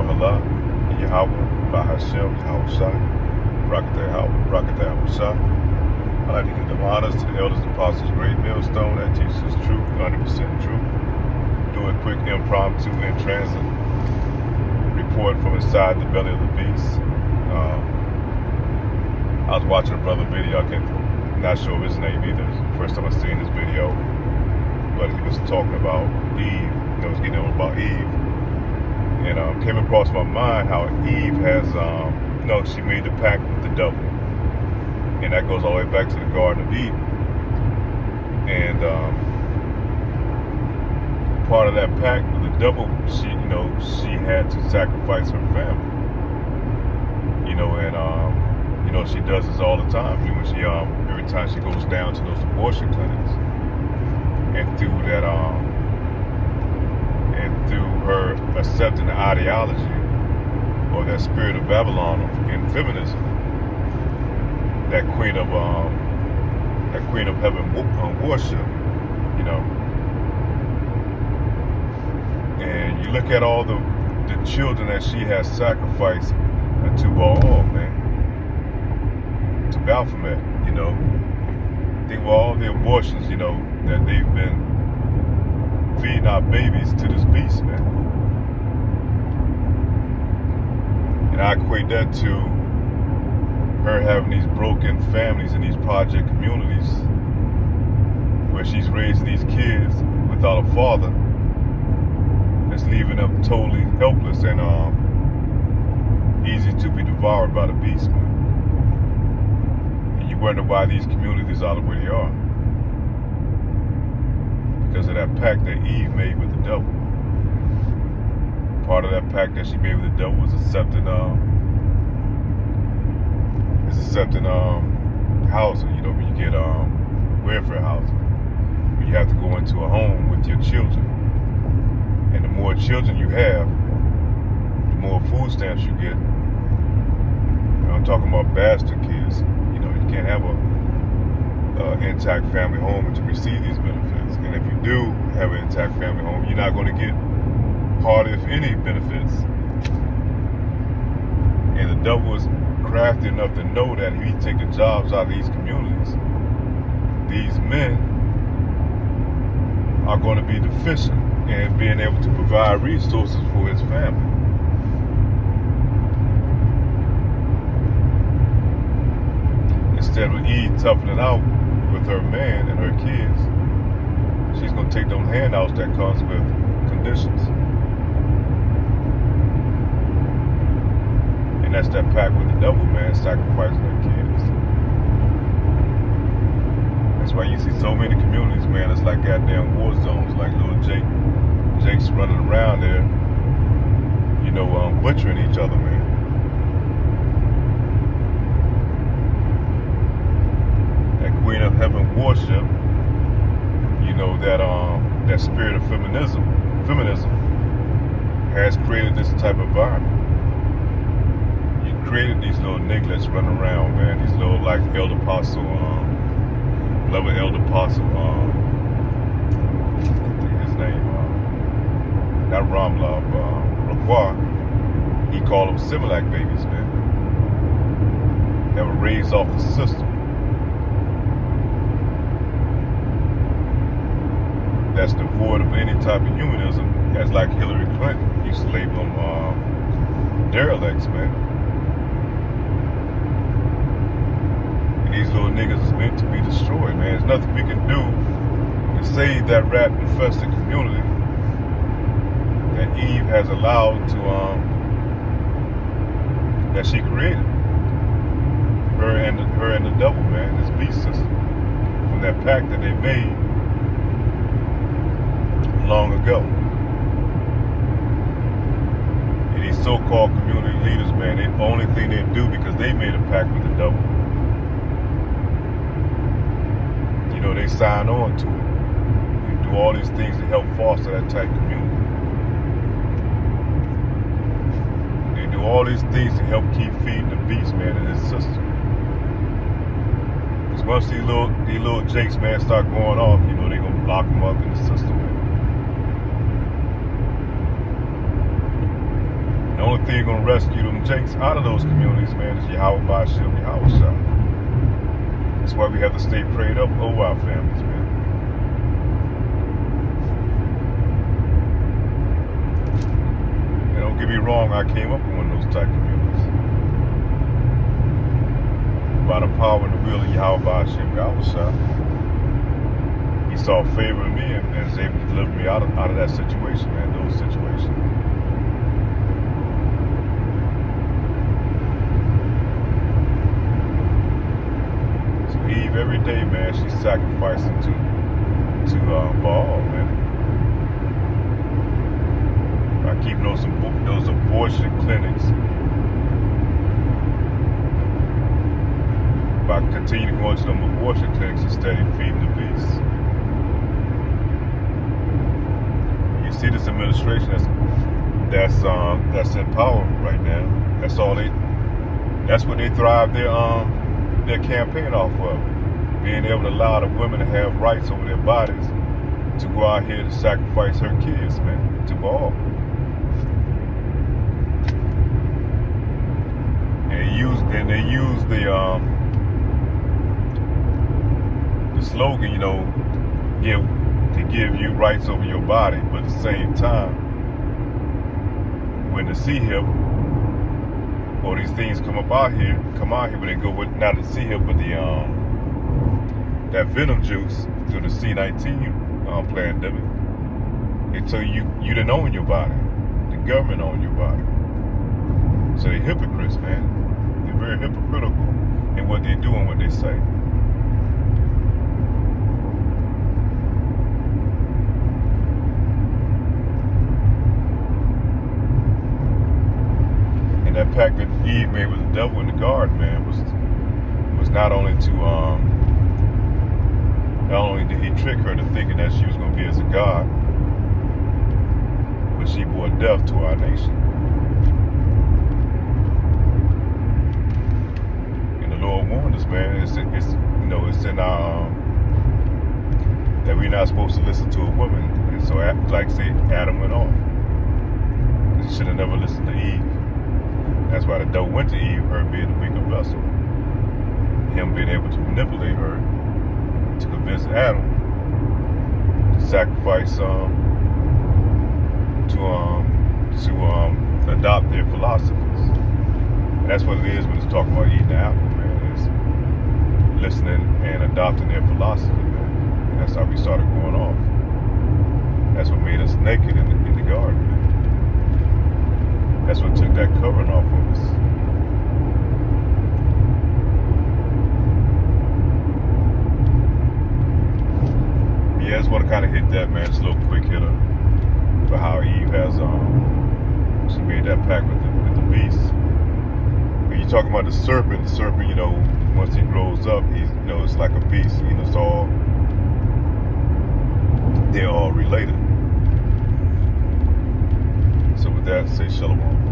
Allah, Yahweh, Bahashem, Yahweh Shai, Rakatah Shai. I'd like to give them honors to the elders and apostles, great millstone that teaches us truth, 100% truth. Do a quick impromptu in transit report from inside the belly of the beast. I was watching a brother video. I'm not sure of his name either. It's the first time I've seen this video, but he was talking about Eve. He was getting on about Eve, and came across my mind how Eve has, she made the pact with the devil, and that goes all the way back to the Garden of Eden. And part of that pact with the devil, she had to sacrifice her family. And she does this all the time. When she every time she goes down to those abortion clinics, and through that and through her accepting the ideology or that spirit of Babylon in feminism, that queen of heaven worship, and you look at all the children that she has sacrificed to Baal, man, to Baphomet, think of all the abortions, that they've been feeding our babies to this beast, man. And I equate that to her having these broken families in these project communities where she's raising these kids without a father, that's leaving them totally helpless and easy to be devoured by the beast, man. And you wonder why these communities are the way they are. Because of that pact that Eve made with the devil. Part of that pact that she made with the devil was accepting housing. When you get welfare housing, when you have to go into a home with your children, and the more children you have, the more food stamps you get. I'm talking about bastard kids. You can't have a intact family home to receive these benefits. And if you do have an intact family home, you're not going to get hardly if any benefits. And the devil is crafty enough to know that if he take the jobs out of these communities, these men are going to be deficient in being able to provide resources for his family. Instead of Eve toughing it out with her man and her kids, she's going to take them handouts that comes with conditions. And that's that pact with the devil, man, sacrificing their kids. That's why you see so many communities, man, it's like goddamn war zones, like little Jake's running around there, butchering each other, man. That Queen of Heaven worship, that spirit of feminism has created this type of environment. Created these little nigglets running around, man. These little like elder apostle, beloved elder apostle, I think his name, not Ramla, Raquar. He called them Similac babies, man. That were raised off the system. That's devoid of any type of humanism, as like Hillary Clinton used to label them derelicts, man. These little niggas is meant to be destroyed, man. There's nothing we can do to save that rat-infested community that Eve has allowed to, that she created. Her and the devil, man, this beast system, from that pact that they made long ago. And these so-called community leaders, man, the only thing they do because they made a pact with the devil. They sign on to it and do all these things to help foster that type of community. They do all these things to help keep feeding the beast, man, in his system. Because once these little jakes, man, start going off, they're going to lock them up in the system, man. The only thing gonna rescue them jakes out of those communities, man, is Yahweh Ba'Shem, Yahweh Shah. That's why we have to stay prayed up over our families, man. And don't get me wrong, I came up in one of those type communities. By the power and the will of Yahweh Ba'Shem, Yahweh Shah, He saw favor in me and was able to deliver me out of that situation, man, those situations. Eve every day, man, she's sacrificing to Baal, man. By keeping those abortion clinics, by continuing going to them abortion clinics instead of feeding the beasts. You see this administration that's in power right now. That's what they thrive their campaign off of, being able to allow the women to have rights over their bodies to go out here to sacrifice her kids, man, to Baal. And they use the slogan, you know, to give you rights over your body, but at the same time, when the sea hip or these things come out here when they go with not the sea hip but the that venom juice through the C-19 pandemic. They tell you didn't own your body. The government owned your body. So they're hypocrites, man. They're very hypocritical in what they do and what they say. And that pact that Eve made with the devil in the garden, man, was not only did he trick her to thinking that she was going to be as a god, but she brought death to our nation. And the Lord warned us, man. It's in our that we're not supposed to listen to a woman. And so, like say, Adam went off. He should have never listened to Eve. That's why the devil went to Eve, her being the weaker vessel. Him being able to manipulate her to convince Adam to sacrifice to adopt their philosophies. And that's what it is when it's talking about eating the apple, man. It's listening and adopting their philosophy, man. And that's how we started going off. That's what made us naked in the garden, man. That's what took that covering off of us. Yeah, I just want to kind of hit that, man. Just a little quick hitter for how Eve has she made that pact with the beast. When you talking about the serpent, you know, once he grows up, he's, you know, it's like a beast. You know, they're all related. So with that, say shalom.